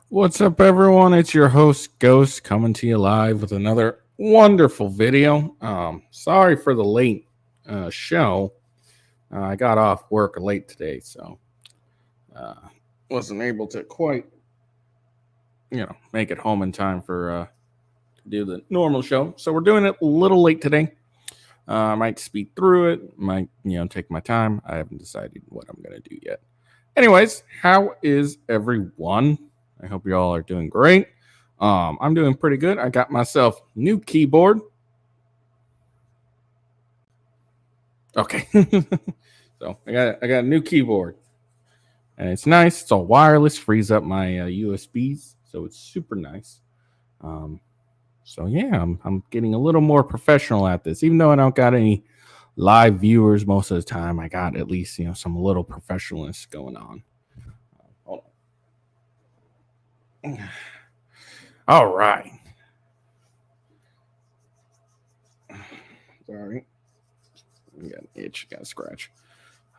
What's up, everyone? It's your host, Ghost, coming to you live with another wonderful video. Sorry for the late show. I got off work late today, so uh, wasn't able to quite, make it home in time for to do the normal show. So we're doing it a little late today. I might speed through it, might take my time. I haven't decided what I'm gonna do yet. Anyways, how is everyone? I hope you all are doing great. I'm doing pretty good. I got myself new keyboard. Okay, so I got a new keyboard, and it's nice. It's all wireless, frees up my USBs, so it's super nice. Um, so yeah, I'm getting a little more professional at this, even though I don't got any live viewers most of the time. I got at least some little professionalness going on. Hold on. All right. Sorry. You got an itch, got a scratch.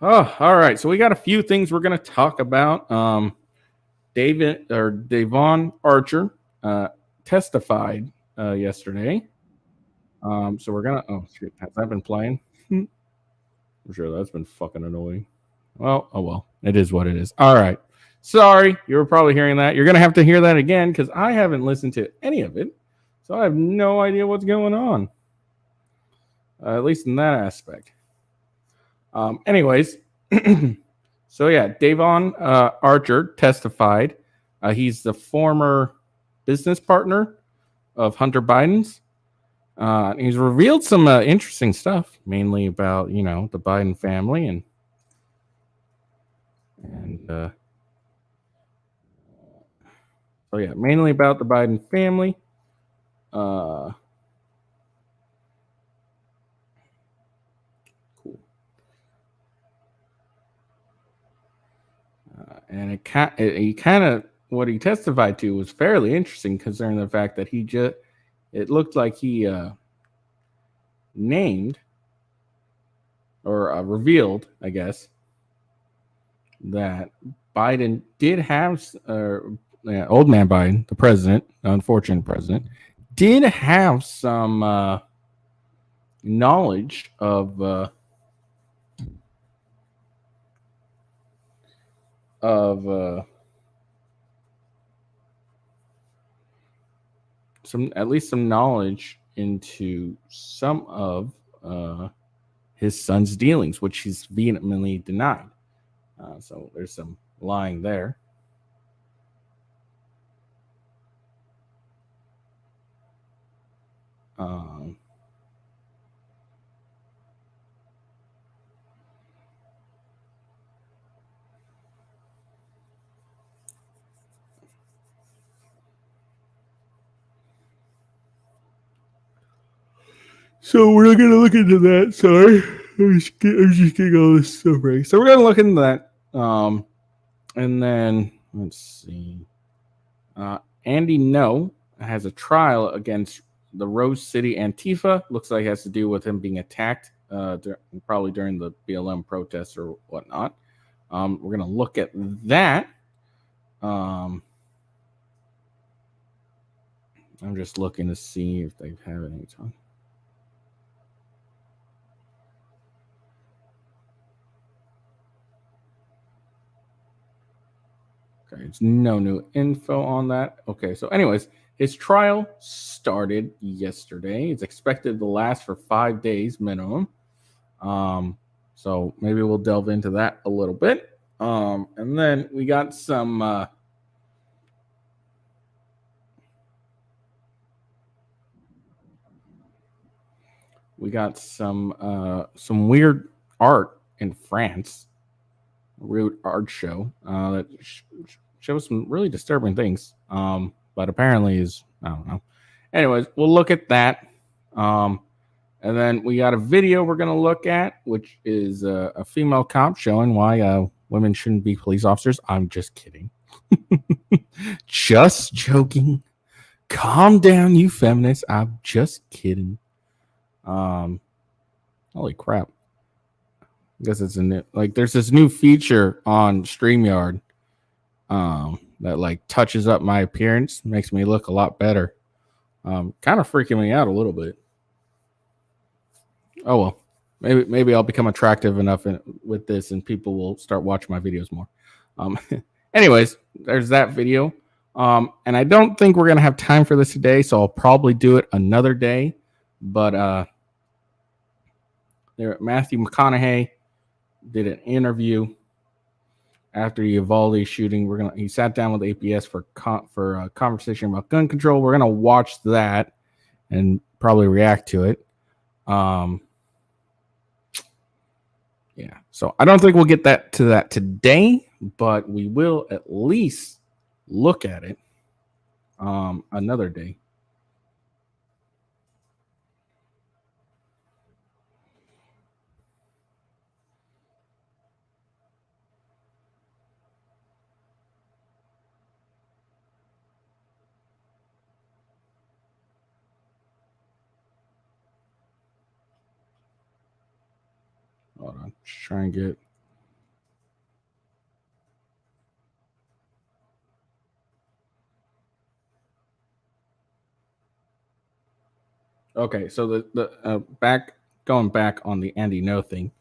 Oh, all right. So we got a few things we're gonna talk about. Devon Archer testified yesterday. So we're gonna. Oh shoot, has that been playing? I'm sure that's been fucking annoying. Well, oh well, it is what it is. All right. Sorry, you were probably hearing that. You're gonna have to hear that again because I haven't listened to any of it, so I have no idea what's going on. At least in that aspect. Anyways, so yeah, Devon Archer testified. He's the former business partner of Hunter Biden's. He's revealed some interesting stuff, mainly about the Biden family and so yeah, mainly about the Biden family. Cool. And he kind of what he testified to was fairly interesting, considering the fact that it looked like he named or revealed, I guess, that Biden did have, old man Biden, the president, the unfortunate president, did have some knowledge of some, at least some knowledge into some of his son's dealings, which he's vehemently denied. So there's some lying there. So we're going to look into that. Sorry, I'm just getting all this stuff right. So we're going to look into that. And then let's see. Andy No has a trial against the Rose City Antifa. Looks like it has to do with him being attacked, probably during the BLM protests or whatnot. We're going to look at that. I'm just looking to see if they have any time. Okay, it's no new info on that. Okay, so anyways, his trial started yesterday. It's expected to last for 5 days minimum. So maybe we'll delve into that a little bit. And then we got some some weird art in France, a weird art show that shows some really disturbing things. But apparently is, I don't know. Anyways, we'll look at that. And then we got a video we're going to look at, which is a female cop showing why women shouldn't be police officers. I'm just kidding. Just joking. Calm down, you feminists. I'm just kidding. Holy crap. I guess it's a new, like, there's this new feature on StreamYard that like touches up my appearance, makes me look a lot better. Kind of freaking me out a little bit. Oh well, maybe I'll become attractive enough with this, and people will start watching my videos more. Um, anyways, there's that video. And I don't think we're gonna have time for this today, so I'll probably do it another day. But Matthew McConaughey did an interview after the Uvalde shooting. He sat down with APS for a conversation about gun control. We're gonna watch that and probably react to it. Yeah, so I don't think we'll get to that today, but we will at least look at it another day. Hold on, just try and get. Okay, so the going back on the Andy No thing,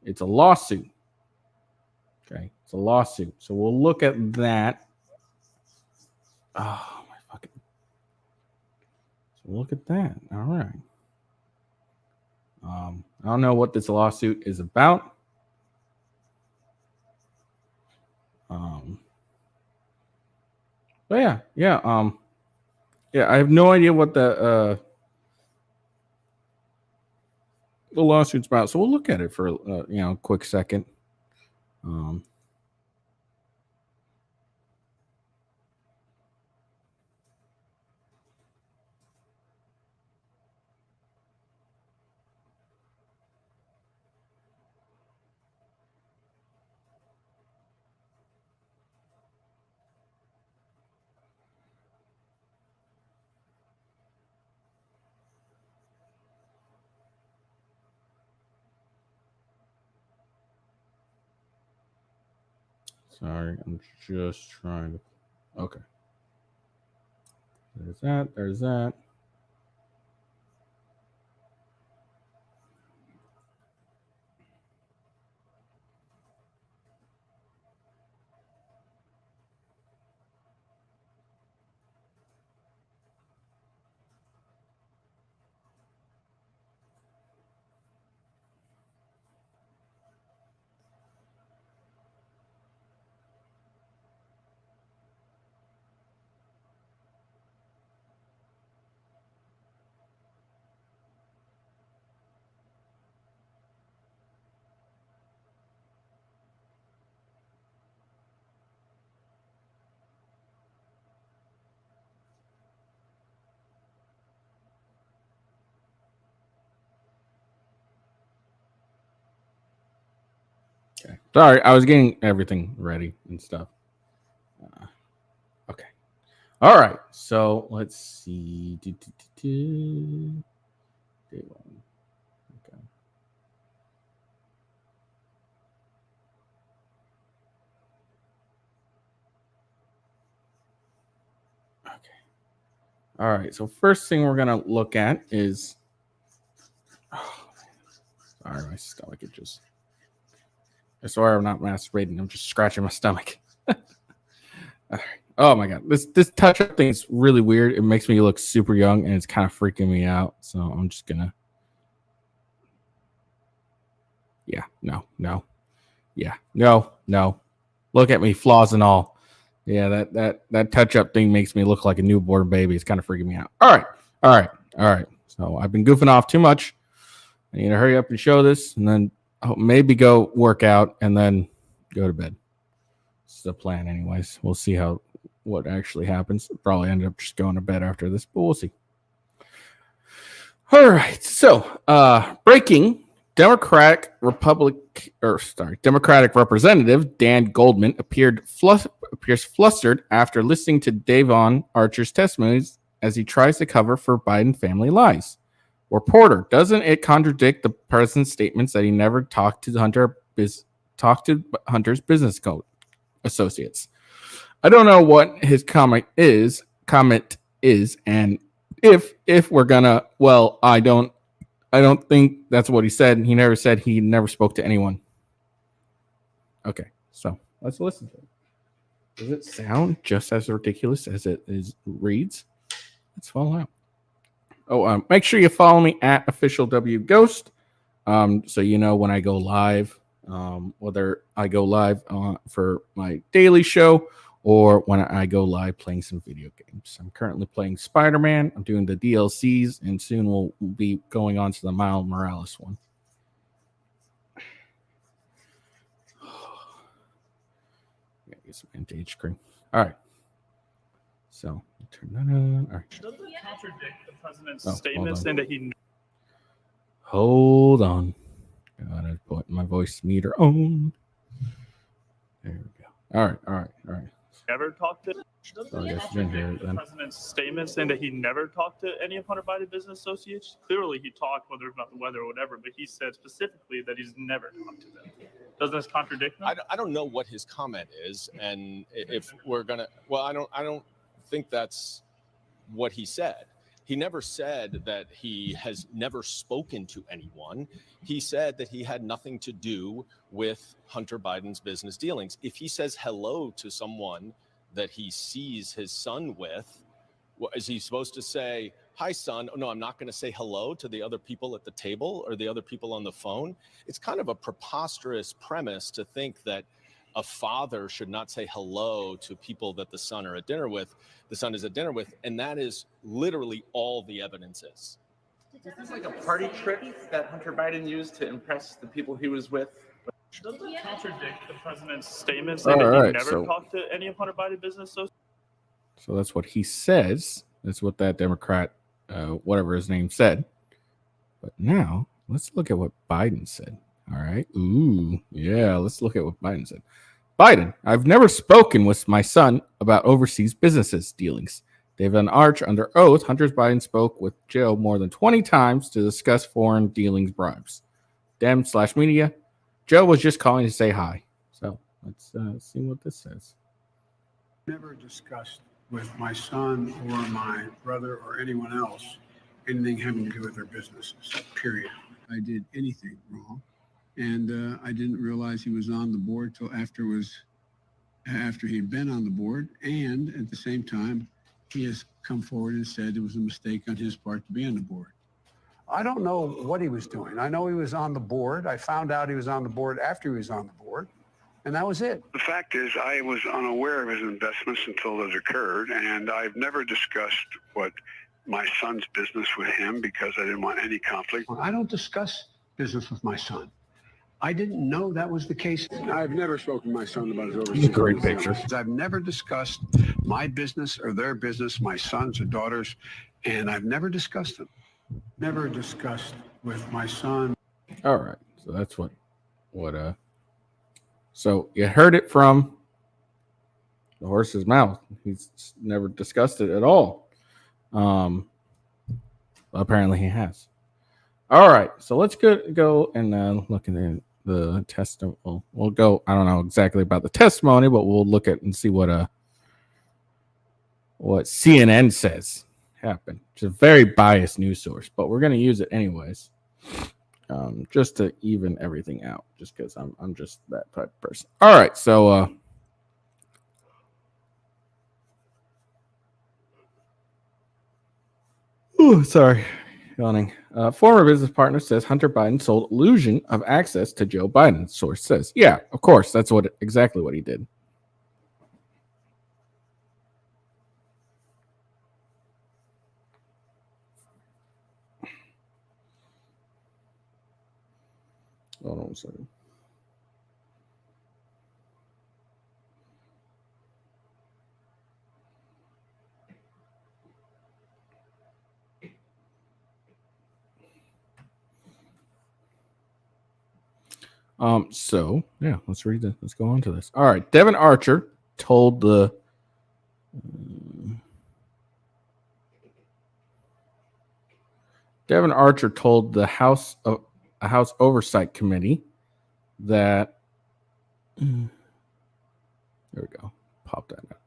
it's a lawsuit. Okay, it's a lawsuit. So we'll look at that. Oh my fucking. So look at that. All right. I don't know what this lawsuit is about. But yeah. I have no idea what the lawsuit's about. So we'll look at it for a quick second. Sorry, I'm just trying to. Okay. There's that. There's that. Okay. Sorry, I was getting everything ready and stuff. Okay. All right. So let's see. Devon. Okay. Okay. All right. So first thing we're gonna look at is. Oh, sorry, my stomach. I swear I'm not masturbating. I'm just scratching my stomach. All right. Oh my god, this touch up thing is really weird. It makes me look super young, and it's kind of freaking me out. So I'm just gonna. Yeah. No. Yeah. No. Look at me, flaws and all. Yeah, that touch up thing makes me look like a newborn baby. It's kind of freaking me out. All right. So I've been goofing off too much. I need to hurry up and show this, and then maybe go work out, and then go to bed. This is the plan, anyways. We'll see what actually happens. Probably end up just going to bed after this, but we'll see. All right. So breaking. Democratic Representative Dan Goldman appears flustered after listening to Devon Archer's testimonies as he tries to cover for Biden family lies. Reporter, doesn't it contradict the president's statements that he never talked to Hunter's business associates? I don't know what his comment is, and if we're gonna, well, I don't think that's what he said. He never said he never spoke to anyone. Okay, so let's listen to it. Does it sound just as ridiculous as it reads? Let's follow out. Oh, make sure you follow me at official W Ghost, so you know when I go live, whether I go live for my daily show or when I go live playing some video games. I'm currently playing Spider-Man. I'm doing the DLCs, and soon we'll be going on to the Miles Morales one. Get some anti-age screen. All right. So turn that on. All right. Doesn't it contradict the president's statement saying that he? Hold on. Gotta put my voice meter on. There we go. All right. Never talked to. Doesn't it contradict the president's statement saying that he never talked to any of Hunter Biden business associates? Clearly, he talked, whether about the weather or whatever, but he said specifically that he's never talked to them. Doesn't this contradict them? I don't know what his comment is, and if we're gonna, well, I don't think that's what he said. He never said that he has never spoken to anyone. He said that he had nothing to do with Hunter Biden's business dealings. If he says hello to someone that he sees his son with, is he supposed to say, "Hi, son"? Oh, no, I'm not going to say hello to the other people at the table or the other people on the phone. It's kind of a preposterous premise to think that a father should not say hello to people that the son is at dinner with, and that is literally all the evidence is. Is this like a party trick that Hunter Biden used to impress the people he was with? Doesn't it contradict the president's statement saying that he never talked to any of Hunter Biden business associates? So that's what he says. That's what that Democrat, whatever his name, said. But now let's look at what Biden said. All right. Ooh, yeah. Let's look at what Biden said. Biden, I've never spoken with my son about overseas businesses dealings. Devon Arch under oath. Hunter Biden spoke with Joe more than 20 times to discuss foreign dealings bribes. Dem/media. Joe was just calling to say hi. So let's see what this says. Never discussed with my son or my brother or anyone else anything having to do with their businesses, period. I did anything wrong. And I didn't realize he was on the board till after he'd been on the board. And at the same time, he has come forward and said it was a mistake on his part to be on the board. I don't know what he was doing. I know he was on the board. I found out he was on the board after he was on the board. And that was it. The fact is, I was unaware of his investments until it occurred. And I've never discussed what my son's business with him because I didn't want any conflict. I don't discuss business with my son. I didn't know that was the case. I've never spoken to my son about his overseas. Great picture. I've never discussed my business or their business, my sons or daughters, and I've never discussed them. Never discussed with my son. All right. So that's what so you heard it from the horse's mouth. He's never discussed it at all. Apparently he has. All right, so let's go and look at the testimony. We'll go. I don't know exactly about the testimony, but we'll look at and see what CNN says happened. It's a very biased news source, but we're going to use it anyways, just to even everything out. Just because I'm just that type of person. All right, so sorry. Yawning. Former business partner says Hunter Biden sold illusion of access to Joe Biden. Source says, yeah, of course, that's exactly what he did. Hold on a second. So yeah, let's read this. Let's go on to this. All right. Devon Archer told the House Oversight Committee that there we go. Pop that out.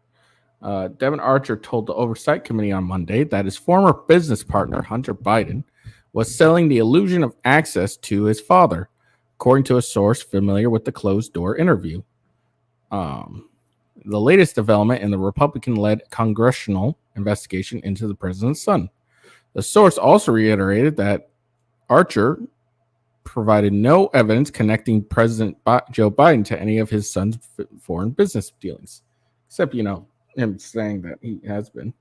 Devon Archer told the Oversight Committee on Monday that his former business partner, Hunter Biden, was selling the illusion of access to his father, according to a source familiar with the closed-door interview. The latest development in the Republican-led congressional investigation into the president's son. The source also reiterated that Archer provided no evidence connecting President Joe Biden to any of his son's foreign business dealings, except, him saying that he has been.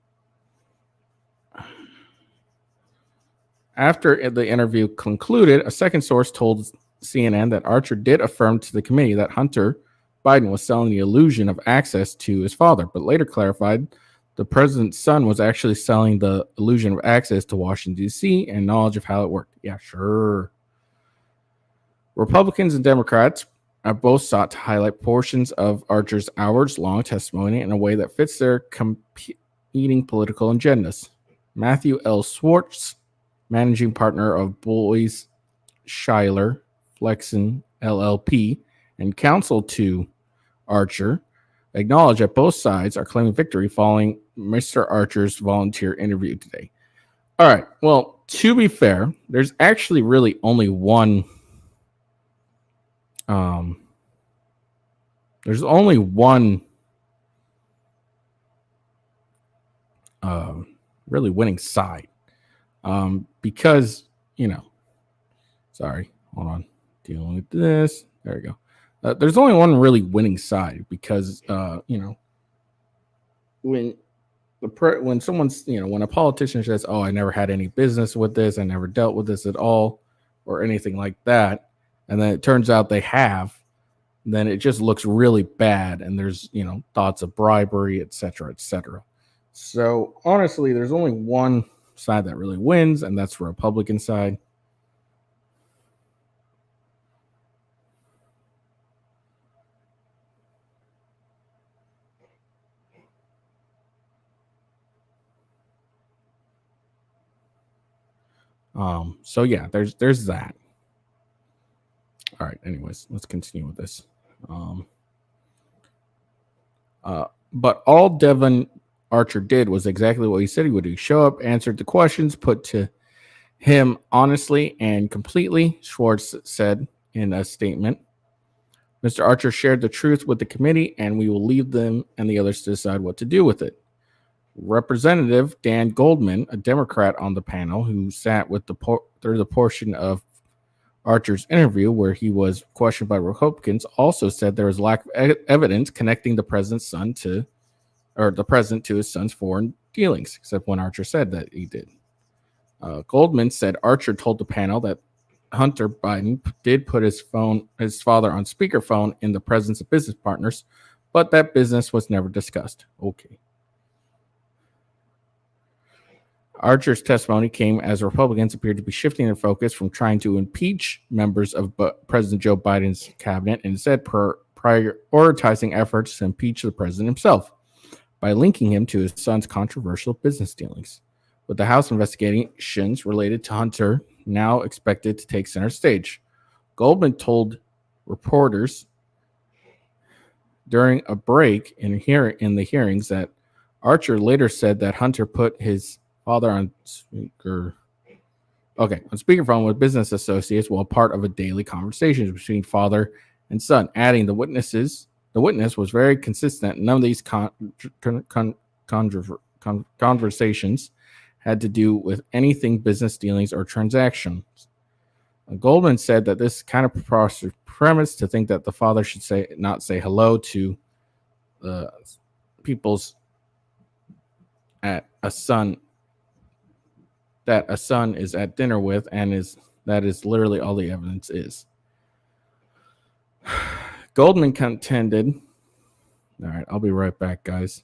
After the interview concluded, a second source told CNN that Archer did affirm to the committee that Hunter Biden was selling the illusion of access to his father, but later clarified the president's son was actually selling the illusion of access to Washington, D.C. and knowledge of how it worked. Yeah, sure. Republicans and Democrats have both sought to highlight portions of Archer's hours-long testimony in a way that fits their competing political agendas. Matthew L. Swartz, managing partner of Boyes Schuyler Flexen LLP and counsel to Archer, acknowledge that both sides are claiming victory following Mr. Archer's volunteer interview today. All right. Well, to be fair, there's actually really only one. There's only one really winning side. Because, sorry, hold on. Dealing with this. There we go. There's only one really winning side because, when someone's, when a politician says, oh, I never had any business with this, I never dealt with this at all, or anything like that, and then it turns out they have, then it just looks really bad, and there's, thoughts of bribery, etc., etc. So, honestly, there's only one side that really wins, and that's the Republican side. So yeah, there's that. All right, anyways, let's continue with this. But all Devon Archer did was exactly what he said he would do. Show up, answered the questions put to him honestly and completely, Schwartz said in a statement. Mr. Archer shared the truth with the committee, and we will leave them and the others to decide what to do with it. Representative Dan Goldman, a Democrat on the panel who sat with through the portion of Archer's interview where he was questioned by Republicans, also said there was lack of evidence connecting the president's son to, or the president to his son's foreign dealings, except when Archer said that he did. Goldman said Archer told the panel that Hunter Biden did put his father on speakerphone in the presence of business partners, but that business was never discussed. Okay. Archer's testimony came as Republicans appeared to be shifting their focus from trying to impeach members of President Joe Biden's cabinet and instead prioritizing efforts to impeach the president himself by linking him to his son's controversial business dealings. With the House investigations related to Hunter now expected to take center stage, Goldman told reporters during a break in the hearings that Archer later said that Hunter put his father on speakerphone with business associates while part of a daily conversation between father and son, adding the witness was very consistent. None of these conversations had to do with anything business dealings or transactions. Goldman said that this kind of preposterous premise to think that the father should not say hello to the people's at a son that a son is at dinner with, and that is literally all the evidence is. Goldman contended. All right, I'll be right back, guys.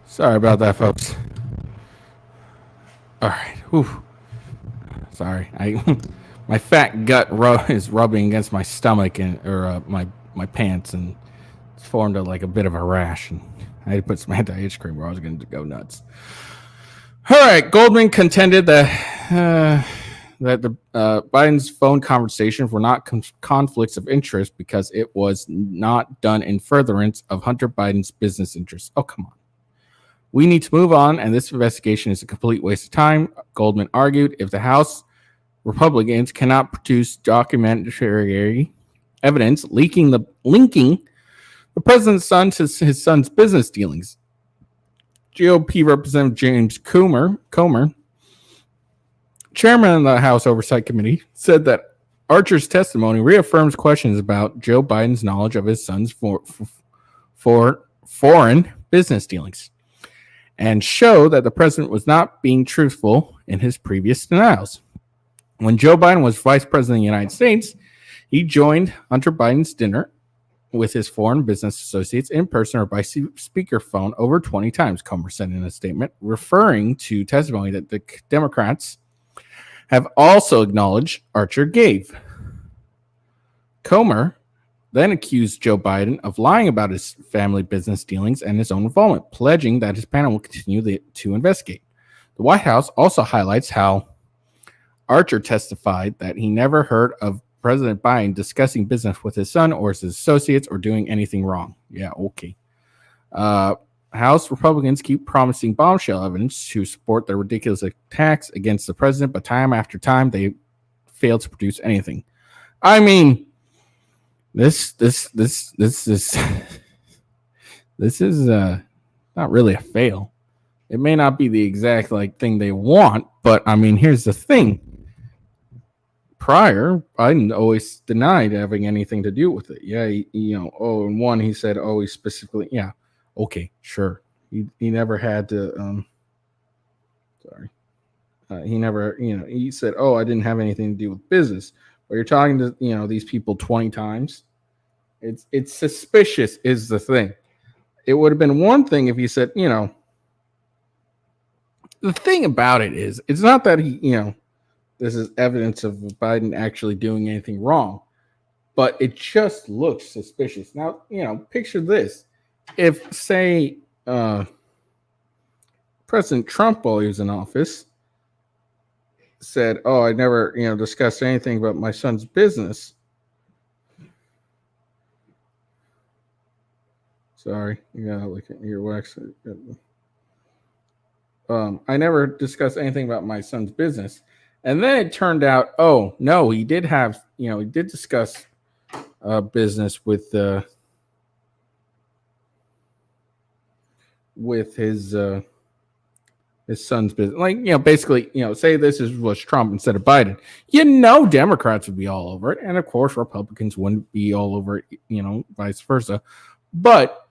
Sorry about that, folks. All right. Whew. Sorry. My fat gut is rubbing against my stomach or my pants, and it's formed a bit of a rash. And I had to put some anti-itch cream, or I was going to go nuts. All right. Goldman contended that the Biden's phone conversations were not conflicts of interest because it was not done in furtherance of Hunter Biden's business interests. Oh, come on. We need to move on, and this investigation is a complete waste of time, Goldman argued. If the House Republicans cannot produce documentary evidence linking the president's son to his son's business dealings. GOP Representative James Comer, chairman of the House Oversight Committee, said that Archer's testimony reaffirms questions about Joe Biden's knowledge of his son's foreign business dealings and show that the president was not being truthful in his previous denials. When Joe Biden was vice president of the United States, he joined Hunter Biden's dinner with his foreign business associates in person or by speakerphone over 20 times, Comer said in a statement, referring to testimony that the Democrats have also acknowledged Archer gave. Comer then accused Joe Biden of lying about his family business dealings and his own involvement, pledging that his panel will continue to investigate. The White House also highlights how Archer testified that he never heard of President Biden discussing business with his son or his associates or doing anything wrong. Yeah, okay. House Republicans keep promising bombshell evidence to support their ridiculous attacks against the president, but time after time they fail to produce anything. I mean, this is not really a fail. It may not be the exact thing they want, but I mean, here's the thing. Prior, Biden always denied having anything to do with it. Yeah, in one he said, he specifically, yeah, okay, sure. He never had to. He never, he said, I didn't have anything to do with business. But you're talking to, these people 20 times. It's suspicious is the thing. It would have been one thing if he said, the thing about it is, it's not that he, this is evidence of Biden actually doing anything wrong, but it just looks suspicious. Now, picture this. If, say, President Trump, while he was in office, said, I never, discussed anything about my son's business. Sorry, you gotta look at your wax. I never discussed anything about my son's business. And then it turned out, no, he did have, he did discuss business with his son's business. Basically, say this was Trump instead of Biden. Democrats would be all over it. And of course, Republicans wouldn't be all over it, vice versa. But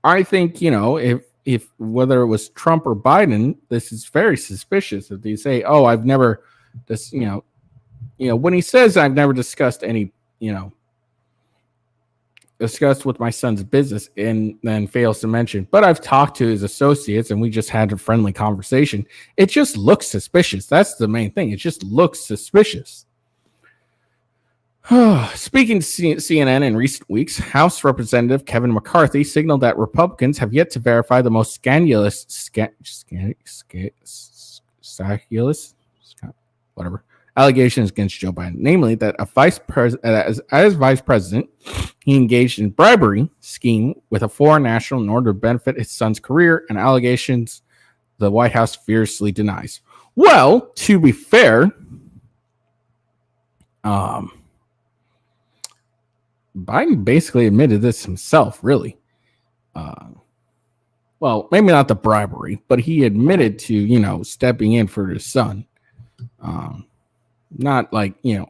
I think, if whether it was Trump or Biden, this is very suspicious. If they say, I've never, when he says I've never discussed any, discussed with my son's business, and then fails to mention, but I've talked to his associates and we just had a friendly conversation. It just looks suspicious. That's the main thing. It just looks suspicious. Speaking to CNN in recent weeks, House Representative Kevin McCarthy signaled that Republicans have yet to verify the most scandalous allegations against Joe Biden, namely that as vice president, he engaged in bribery scheme with a foreign national in order to benefit his son's career, and allegations the White House fiercely denies. Well, to be fair, Biden basically admitted this himself, really. Well, maybe not the bribery, but he admitted to, stepping in for his son. Not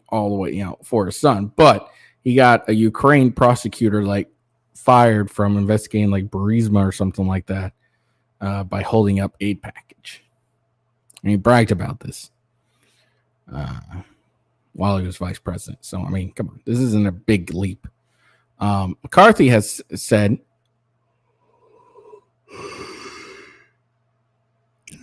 all the way, for his son, but he got a Ukraine prosecutor fired from investigating Burisma or something like that by holding up aid package. And he bragged about this while he was vice president. So, I mean, come on, this isn't a big leap. McCarthy has said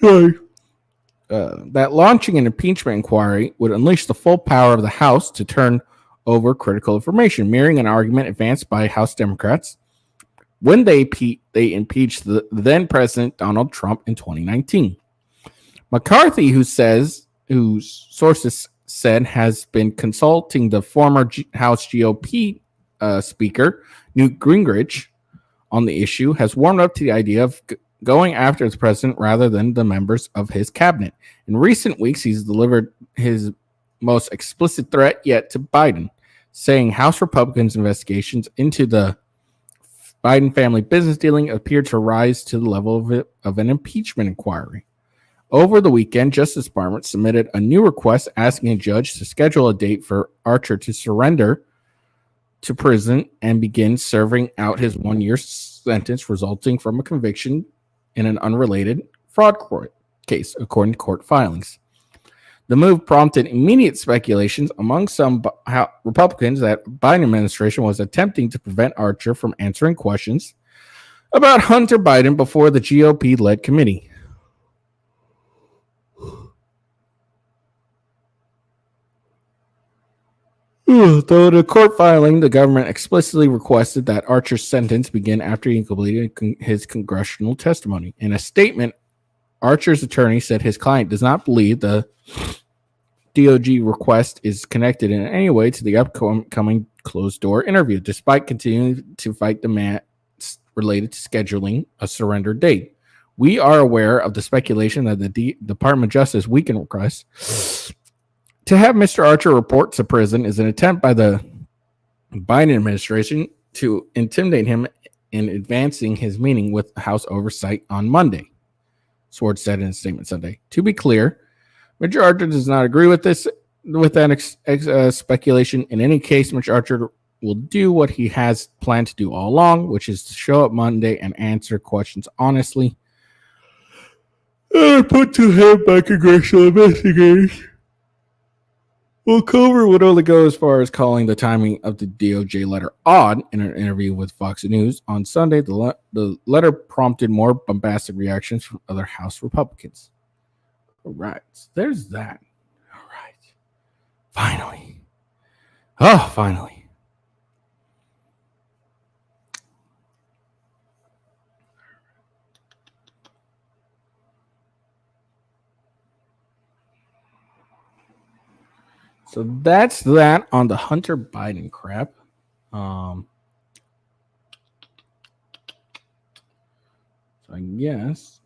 that launching an impeachment inquiry would unleash the full power of the House to turn over critical information, mirroring an argument advanced by House Democrats when they impeached the then President Donald Trump in 2019. McCarthy, whose sources said has been consulting the former House GOP Speaker Newt Gingrich on the issue, has warmed up to the idea of going after the president rather than the members of his cabinet. In recent weeks, he's delivered his most explicit threat yet to Biden, saying House Republicans' investigations into the Biden family business dealing appeared to rise to the level of an impeachment inquiry. Over the weekend, Justice Department submitted a new request asking a judge to schedule a date for Archer to surrender to prison and begin serving out his 1-year sentence resulting from a conviction in an unrelated fraud court case, according to court filings. The move prompted immediate speculations among some Republicans that the Biden administration was attempting to prevent Archer from answering questions about Hunter Biden before the GOP-led committee. Though the court filing, the government explicitly requested that Archer's sentence begin after he completed his congressional testimony. In a statement, Archer's attorney said his client does not believe the DOJ request is connected in any way to the upcoming closed-door interview, despite continuing to fight demands related to scheduling a surrender date. We are aware of the speculation that the Department of Justice weekend request to have Mr. Archer report to prison is an attempt by the Biden administration to intimidate him in advancing his meeting with House oversight on Monday, Swartz said in a statement Sunday. To be clear, Mr. Archer does not agree with that speculation. In any case, Mr. Archer will do what he has planned to do all along, which is to show up Monday and answer questions honestly. Put to him by congressional investigators. Well, Cover would only go as far as calling the timing of the DOJ letter odd in an interview with Fox News on Sunday. The letter prompted more bombastic reactions from other House Republicans. All right, so there's that. All right. Finally. Oh, finally. So that's that on the Hunter Biden crap. So I guess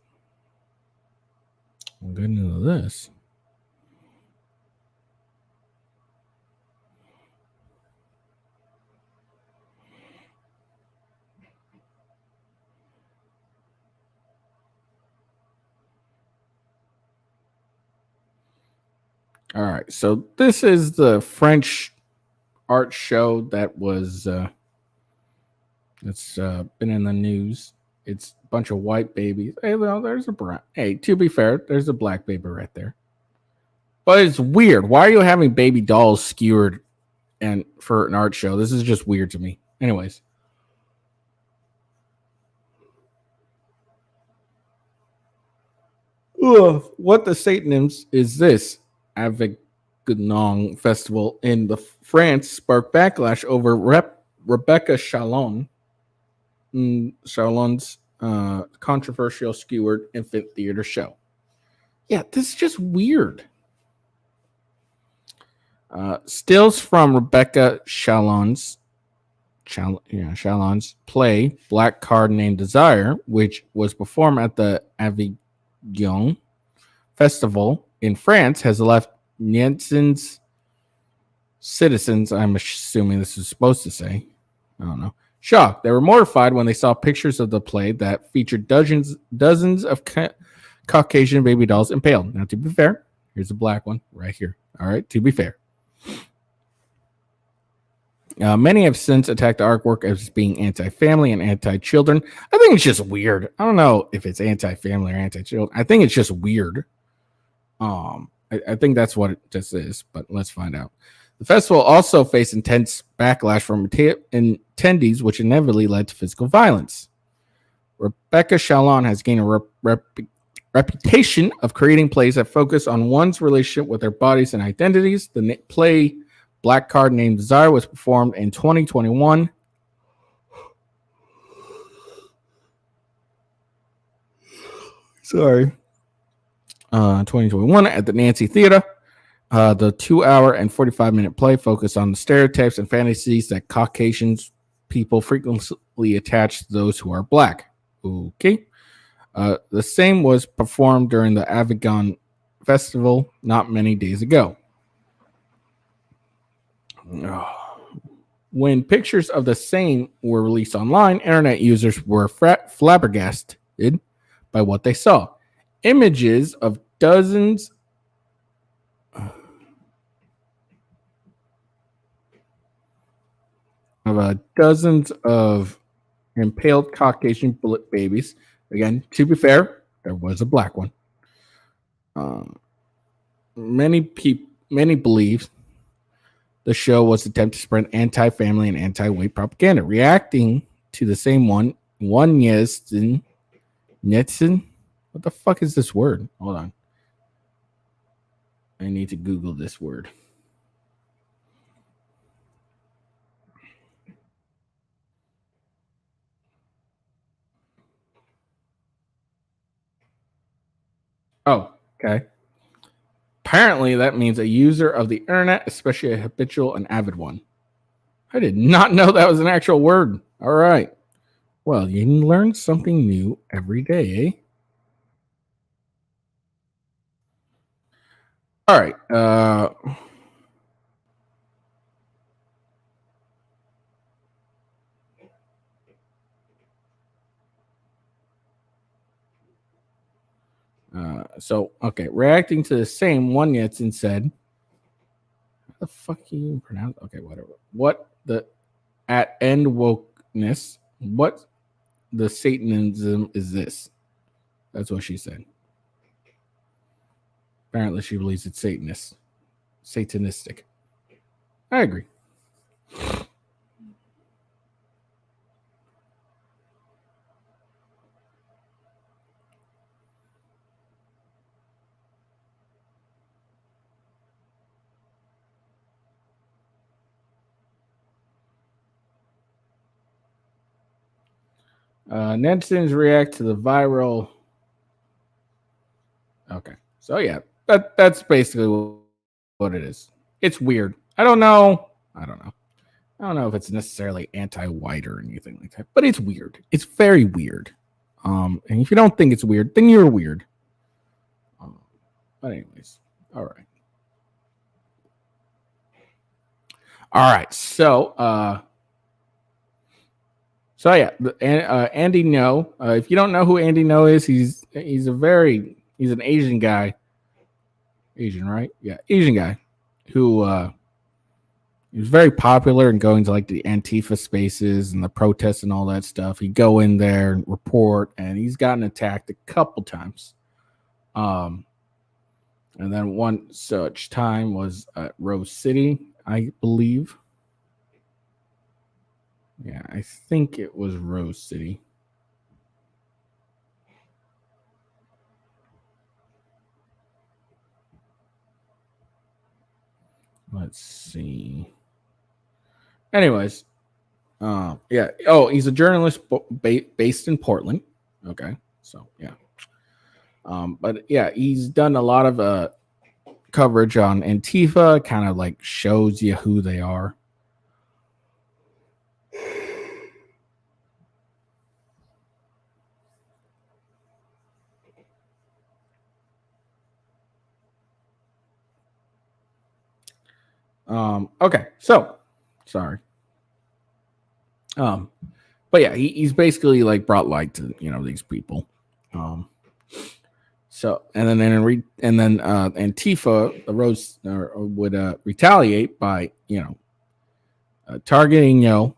we'll get into this. All right, so this is the French art show that was it's been in the news. It's a bunch of white babies. Hey, well, there's a brown. Hey, to be fair, there's a black baby right there. But it's weird. Why are you having baby dolls skewered and for an art show? This is just weird to me. Anyways. Ugh, what the Satanims is this? Avignon Festival in France sparked backlash over Rebecca Chalon's controversial skewered infant theater show. Yeah, this is just weird. Stills from Rebecca Chalon's play Black Card Named Desire, which was performed at the Avignon Festival in France, has left Nielsen's citizens, I'm assuming this is supposed to say, I don't know, shocked. They were mortified when they saw pictures of the play that featured dozens of Caucasian baby dolls impaled. Now, to be fair, here's a black one right here. All right, to be fair. Many have since attacked the artwork as being anti-family and anti-children. I think it's just weird. I don't know if it's anti-family or anti-children. I think it's just weird. I think that's what this is, but let's find out. The festival also faced intense backlash from attendees, which inevitably led to physical violence. Rebecca Chalon has gained a reputation of creating plays that focus on one's relationship with their bodies and identities. The play Black Card Named Desire was performed in 2021. Sorry. 2021 at the Nancy Theater. The 2-hour and 45-minute play focused on the stereotypes and fantasies that Caucasian people frequently attach to those who are Black. Okay. The same was performed during the Avignon Festival not many days ago. When pictures of the same were released online, internet users were flabbergasted by what they saw. Images of dozens of impaled Caucasian bullet babies. Again, to be fair, there was a Black one. Many believe the show was an attempt to spread anti-family and anti-white propaganda. Reacting to the same one Netson. What the fuck is this word? Hold on. I need to Google this word. Oh, okay. Apparently, that means a user of the internet, especially a habitual and avid one. I did not know that was an actual word. All right. Well, you learn something new every day, eh? All right. Okay. Reacting to the same, one Yetsin said, how the fuck you pronounce? Okay, whatever. What the at end wokeness? What the Satanism is this? That's what she said. Apparently, she believes it's satanistic. I agree. Netizens react to the viral. Okay, so yeah, that's basically what it is. It's weird. I don't know if it's necessarily anti-white or anything like that, but it's weird. It's very weird. And if you don't think it's weird, then you're weird. But anyways, all right. So yeah, Andy No. If you don't know who Andy No is, he's an Asian guy. Asian, right? Yeah, Asian guy who he was very popular and going to like the Antifa spaces and the protests and all that stuff. He'd go in there and report, and he's gotten attacked a couple times. And then one such time was at Rose City, I believe. Yeah, I think it was Rose City. Let's see. Anyways, yeah. Oh, he's a journalist based in Portland. Okay, so yeah. But yeah, he's done a lot of coverage on Antifa. Kind of like shows you who they are. Okay, so sorry. But yeah, he's basically like brought light to these people. So and then Antifa, the Rose would retaliate by targeting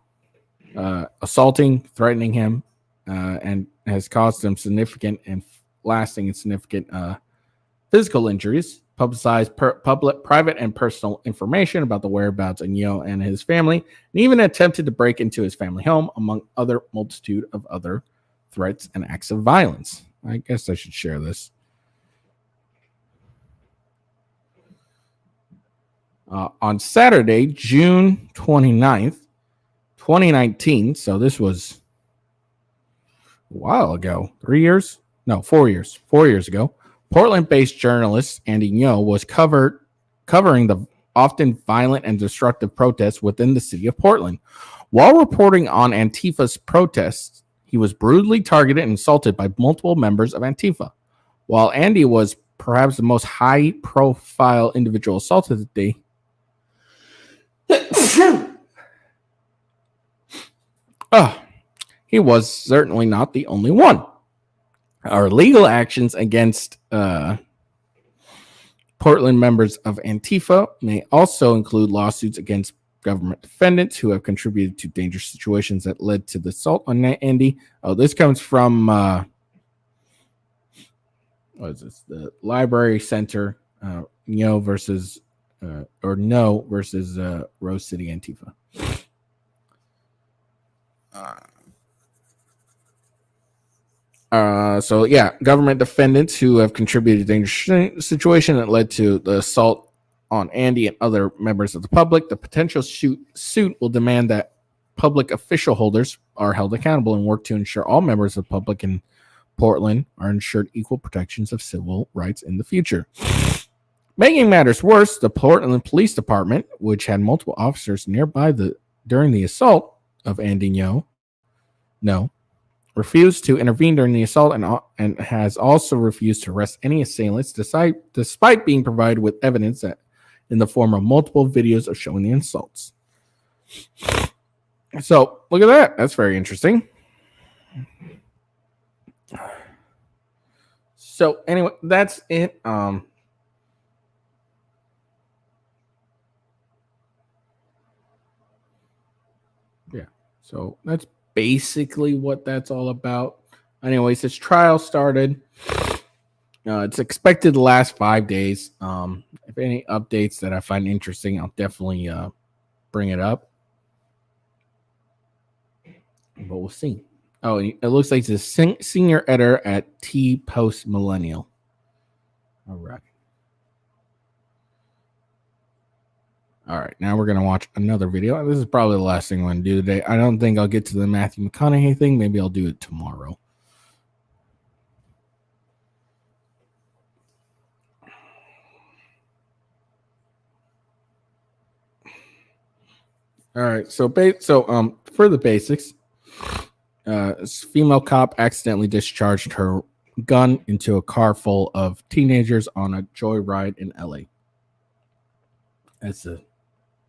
assaulting, threatening him, and has caused him significant and lasting and significant physical injuries. Publicized public, private, and personal information about the whereabouts of Yo and his family, and even attempted to break into his family home, among other multitude of other threats and acts of violence. I guess I should share this. On Saturday, June 29th, 2019, so this was a while ago, 3 years? No, 4 years. 4 years ago, Portland-based journalist Andy Ngo was covering the often violent and destructive protests within the city of Portland. While reporting on Antifa's protests, he was brutally targeted and assaulted by multiple members of Antifa. While Andy was perhaps the most high-profile individual assaulted the day, he was certainly not the only one. Our legal actions against Portland members of Antifa may also include lawsuits against government defendants who have contributed to dangerous situations that led to the assault on Andy. Oh, this comes from what is this? The Library Center, No versus Rose City Antifa. So yeah, government defendants who have contributed to the dangerous situation that led to the assault on Andy and other members of the public. The potential suit will demand that public official holders are held accountable and work to ensure all members of the public in Portland are ensured equal protections of civil rights in the future. Making matters worse, the Portland Police Department, which had multiple officers nearby during the assault of Andy Ngo, refused to intervene during the assault and has also refused to arrest any assailants despite being provided with evidence that in the form of multiple videos of showing the insults. So look at that. That's very interesting. So anyway, that's it. Yeah. So that's basically what that's all about. Anyways, this trial started. It's expected to last 5 days. If any updates that I find interesting, I'll definitely bring it up. But we'll see. Oh, it looks like it's a senior editor at T Post Millennial. All right. All right, now we're going to watch another video. This is probably the last thing I'm going to do today. I don't think I'll get to the Matthew McConaughey thing. Maybe I'll do it tomorrow. All right, so for the basics, this female cop accidentally discharged her gun into a car full of teenagers on a joyride in LA. That's a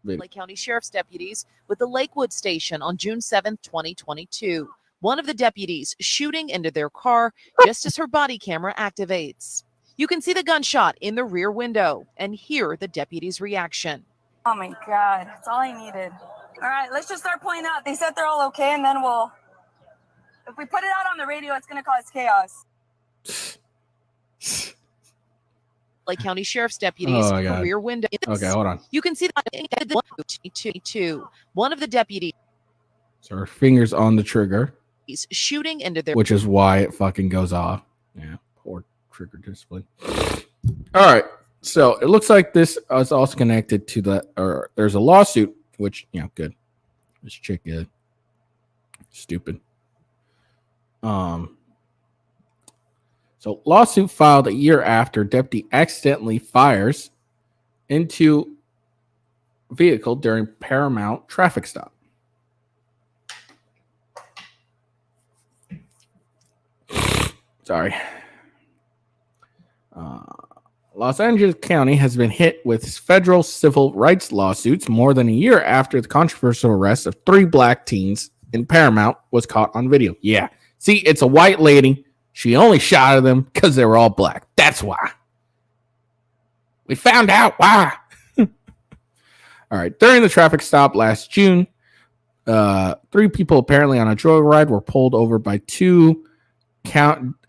Lake County Sheriff's deputies with the Lakewood station on June 7th, 2022. One of the deputies shooting into their car just as her body camera activates. You can see the gunshot in the rear window and hear the deputy's reaction. Oh my God, that's all I needed. All right, let's just start pulling out. They said they're all okay, and then if we put it out on the radio, it's going to cause chaos. Lake County Sheriff's deputies in the rear window. Okay, hold on. You can see one of the deputies. So her fingers on the trigger. He's shooting into their. Which is why it fucking goes off. Yeah, poor trigger discipline. All right, so it looks like this is also connected to there's a lawsuit, which, good. This chick is stupid. So lawsuit filed a year after deputy accidentally fires into vehicle during Paramount traffic stop. Sorry. Los Angeles County has been hit with federal civil rights lawsuits more than a year after the controversial arrest of 3 black teens in Paramount was caught on video. Yeah. See, it's a white lady. She only shot at them because they were all black. That's why. We found out why. All right. During the traffic stop last June, 3 people apparently on a joyride were pulled over by 2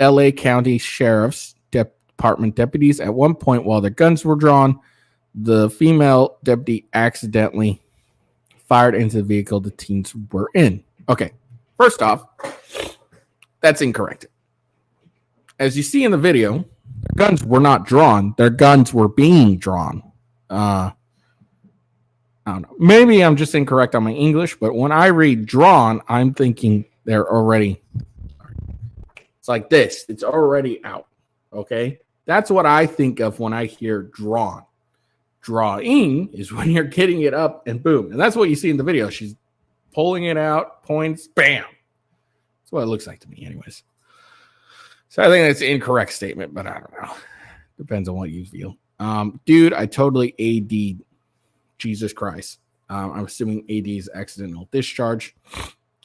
LA County Sheriff's Department deputies. At one point, while their guns were drawn, the female deputy accidentally fired into the vehicle the teens were in. Okay. First off, that's incorrect. As you see in the video, their guns were not drawn. Their guns were being drawn. I don't know. Maybe I'm just incorrect on my English, but when I read drawn, I'm thinking they're already. It's like this. It's already out. Okay. That's what I think of when I hear drawn. Drawing is when you're getting it up and boom. And that's what you see in the video. She's pulling it out, points, bam. That's what it looks like to me, anyways. So I think that's an incorrect statement, but I don't know. Depends on what you feel. Dude, I totally AD'd. Jesus Christ. I'm assuming AD is accidental discharge.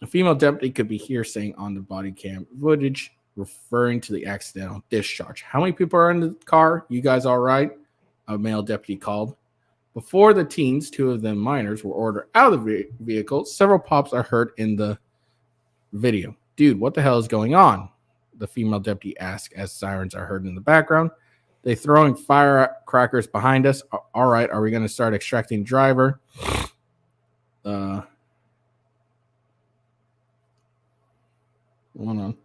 A female deputy could be here saying on the body cam footage referring to the accidental discharge. How many people are in the car? You guys all right? A male deputy called. Before the teens, 2 of them minors, were ordered out of the vehicle. Several pops are heard in the video. Dude, what the hell is going on? The female deputy asked as sirens are heard in the background. They throwing firecrackers behind us. All right, are we going to start extracting driver? Hold on.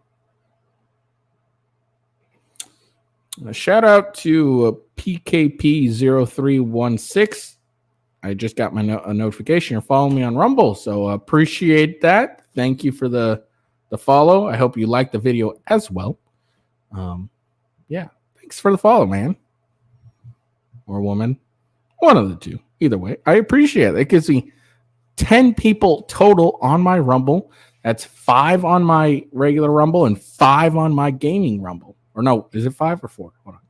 A shout out to PKP0316. I just got my a notification. You're following me on Rumble, so appreciate that. Thank you for the follow. I hope you liked the video as well. Yeah, thanks for the follow, man. Or woman. One of the two. Either way, I appreciate it. It gives me 10 people total on my Rumble. That's 5 on my regular Rumble and 5 on my gaming Rumble. Or no, is it 5 or 4? Hold on.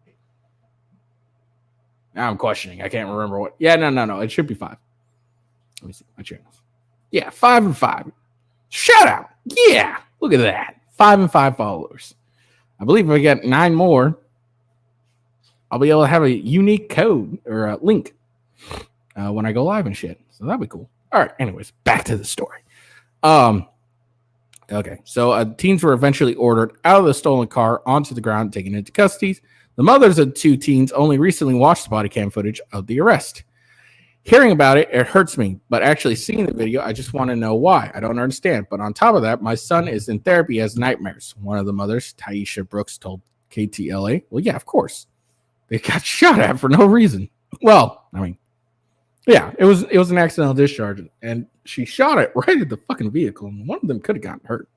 Now I'm questioning. I can't remember what. Yeah, no. It should be 5. Let me see my channels. Yeah, 5 and 5. Shout out. Yeah, look at that. 5 and 5 followers. I believe if I get 9 more, I'll be able to have a unique code or a link when I go live and shit. So that'd be cool. All right. Anyways, back to the story. Okay. So teens were eventually ordered out of the stolen car onto the ground, taken into custody. The mothers of 2 teens only recently watched the body cam footage of the arrest. Hearing about it, it hurts me, but actually seeing the video, I just want to know why. I don't understand. But on top of that, my son is in therapy, has nightmares. One of the mothers, Taisha Brooks, told KTLA, well, yeah, of course. They got shot at for no reason. Well, I mean, yeah, it was an accidental discharge, and she shot it right at the fucking vehicle, and one of them could have gotten hurt.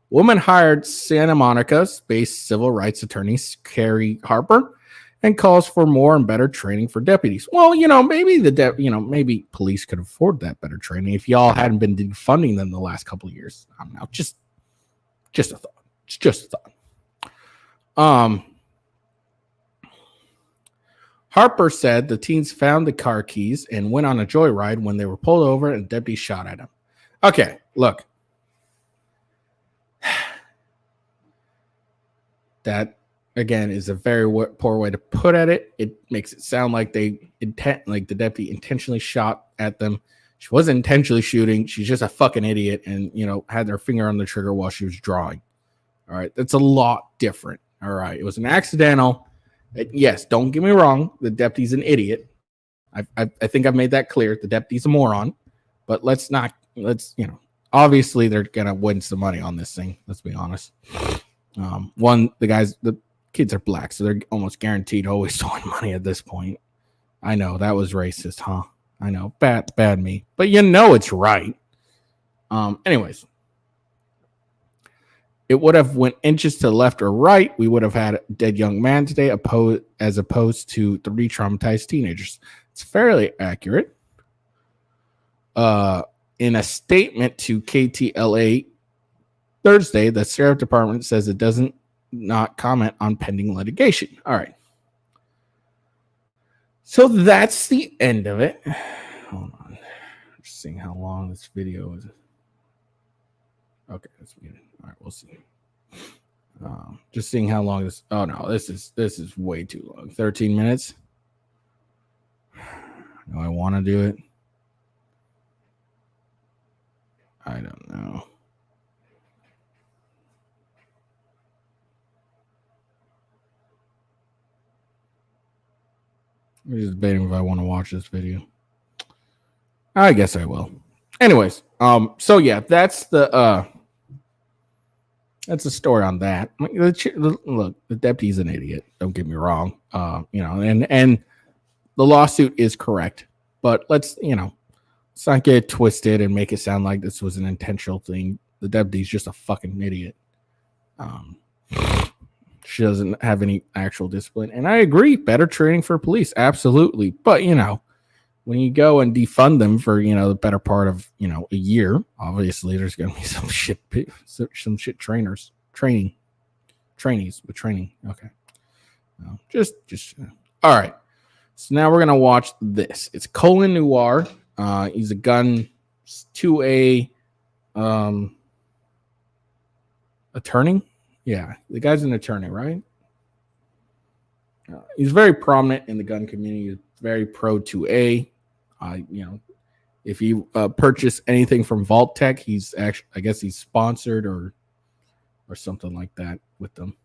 Woman hired Santa Monica-based civil rights attorney Carrie Harper and calls for more and better training for deputies. Well, maybe maybe police could afford that better training if y'all hadn't been defunding them the last couple of years. I don't know, just a thought. It's just a thought. Harper said the teens found the car keys and went on a joyride when they were pulled over and deputies shot at them. Okay, look. That, again, is a very poor way to put at it. It makes it sound like the deputy intentionally shot at them. She wasn't intentionally shooting. She's just a fucking idiot and, had her finger on the trigger while she was drawing. All right, that's a lot different. All right, it was an accidental. Yes, don't get me wrong. The deputy's an idiot. I think I've made that clear. The deputy's a moron. But obviously they're going to win some money on this thing. Let's be honest. The kids are black, so they're almost guaranteed always to win money at this point. I know that was racist, huh? I know, bad me, but it's right. Anyways, it would have went inches to the left or right. We would have had a dead young man today, as opposed to 3 traumatized teenagers. It's fairly accurate. In a statement to KTLA Thursday, the Sheriff Department says it doesn't not comment on pending litigation. All right. So that's the end of it. Hold on. Just seeing how long this video is. Okay, let's begin. All right, we'll see. Just seeing how long this. Oh no, this is way too long. 13 minutes. Do I want to do it? I don't know. I'm just debating if I want to watch this video. I guess I will. Anyways, so yeah, that's the story on that. Look, the deputy's an idiot. Don't get me wrong. And the lawsuit is correct, But let's not get it twisted and make it sound like this was an intentional thing. The deputy's just a fucking idiot. She doesn't have any actual discipline. And I agree, better training for police, absolutely. But, when you go and defund them for, the better part of, a year, obviously there's going to be some shit trainees with training. Okay. No, just all right. So now we're going to watch this. It's Colin Noir. He's a gun 2A attorney. Yeah, the guy's an attorney, right? He's very prominent in the gun community. He's very pro 2A. If you purchase anything from Vault Tech, he's actually, I guess he's sponsored or something like that with them.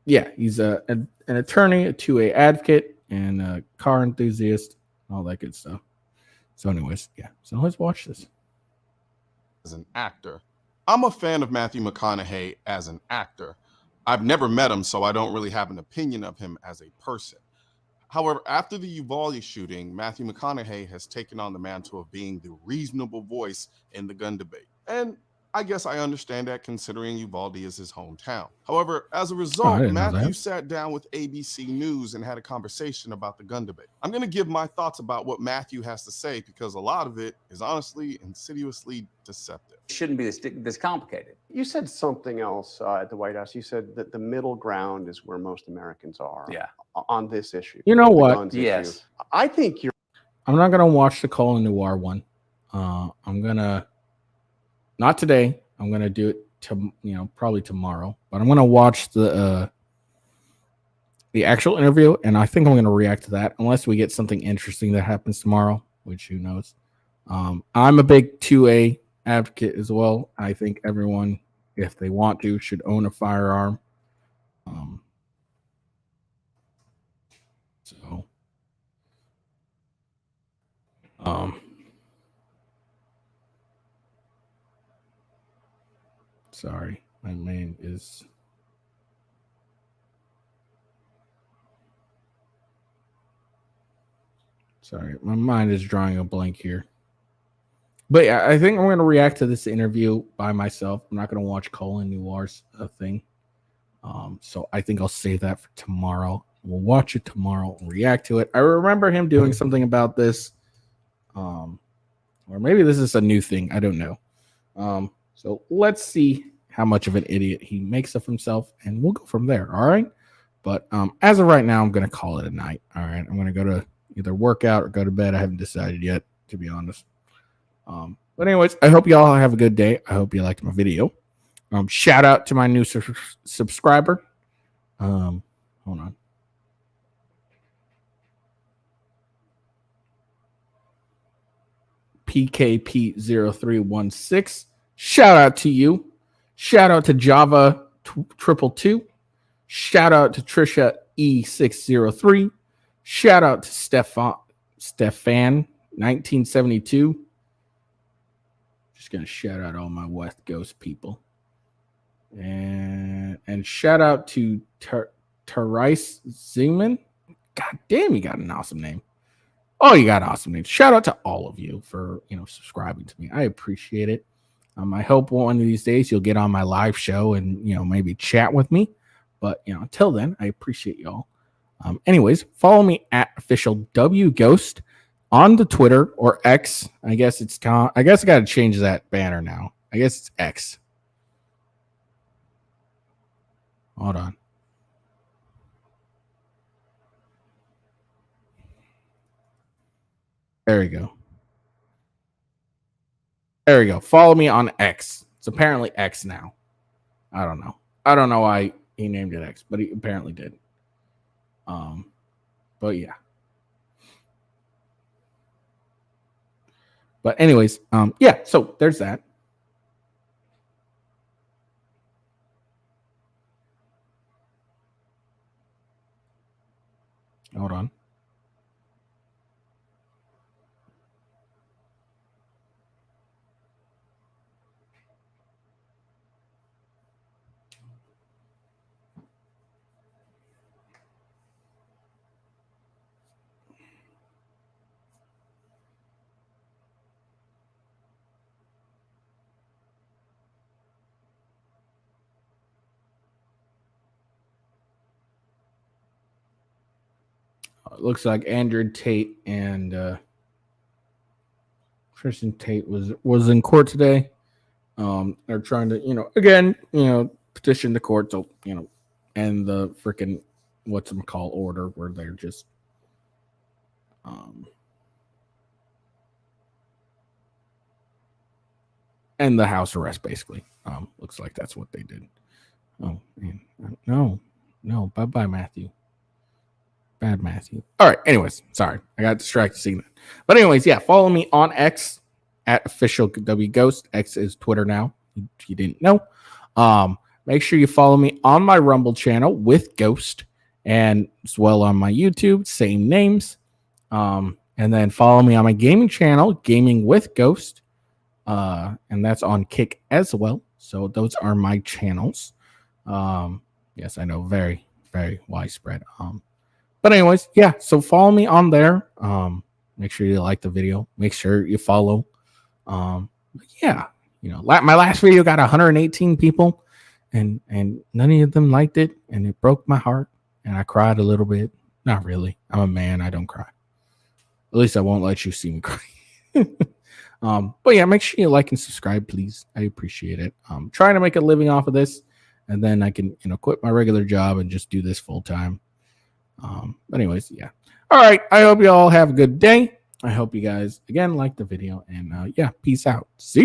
Yeah, he's an attorney, a 2A advocate, and a car enthusiast, all that good stuff. So anyways, yeah. So let's watch this. As an actor, I'm a fan of Matthew McConaughey as an actor. I've never met him, so I don't really have an opinion of him as a person. However, after the Uvalde shooting, Matthew McConaughey has taken on the mantle of being the reasonable voice in the gun debate. And I guess I understand that considering Uvalde is his hometown. However, as a result, Matthew sat down with ABC News and had a conversation about the gun debate. I'm going to give my thoughts about what Matthew has to say because a lot of it is honestly insidiously deceptive. It shouldn't be this complicated. You said something else at the White House. You said that the middle ground is where most Americans are on this issue. You know what? Yes. Issue. I think I'm not going to watch the Colin Noir one. I'm going to, not today. I'm going to do it probably tomorrow, but I'm going to watch the actual interview. And I think I'm going to react to that unless we get something interesting that happens tomorrow, which who knows. I'm a big 2A advocate as well. I think everyone, if they want to, should own a firearm. Sorry, my name is. Sorry, my mind is drawing a blank here. But yeah, I think I'm going to react to this interview by myself. I'm not going to watch Colin Noir's thing. So I think I'll save that for tomorrow. We'll watch it tomorrow and react to it. I remember him doing something about this. Or maybe this is a new thing. I don't know. So let's see how much of an idiot he makes of himself, and we'll go from there. All right. But as of right now, I'm going to call it a night. All right. I'm going to go to either work out or go to bed. I haven't decided yet, to be honest. But anyways, I hope you all have a good day. I hope you liked my video. Shout out to my new subscriber. Hold on. PKP0316. Shout out to you. Shout out to Java 222. Shout out to Trisha E603. Shout out to Stefan 1972. Just gonna shout out all my West Coast people. And shout out to Therese Zingman. God damn, you got an awesome name. Oh, you got an awesome name. Shout out to all of you for subscribing to me. I appreciate it. I hope one of these days you'll get on my live show and maybe chat with me. But until then, I appreciate y'all. Anyways, follow me at official W Ghost on the Twitter or X. I guess I got to change that banner now. I guess it's X. Hold on. There we go. There we go. Follow me on X. It's apparently X now. I don't know. I don't know why he named it X, but he apparently did. But yeah. But anyways, yeah, so there's that. Hold on. It looks like Andrew Tate and Tristan Tate was in court today. They're trying to, again, petition the court to, end the freaking whatchamacall order where they're just end the house arrest, basically. Looks like that's what they did. Oh, man. No. Bye-bye, Matthew. Bad Matthew. All right. Anyways, sorry. I got distracted seeing that. But anyways, yeah, follow me on X at official W Ghost. X is Twitter now. If you didn't know. Make sure you follow me on my Rumble channel with Ghost and as well on my YouTube, same names. And then follow me on my gaming channel, Gaming with Ghost. And that's on Kick as well. So those are my channels. Yes, I know, very, very widespread. But anyways, yeah, so follow me on there. Make sure you like the video. Make sure you follow. Yeah, my last video got 118 people, and none of them liked it, and it broke my heart, and I cried a little bit. Not really. I'm a man. I don't cry. At least I won't let you see me cry. But yeah, make sure you like and subscribe, please. I appreciate it. I'm trying to make a living off of this, and then I can, quit my regular job and just do this full time. But anyways, yeah. All right. I hope you all have a good day. I hope you guys again like the video, and yeah, peace out. See ya.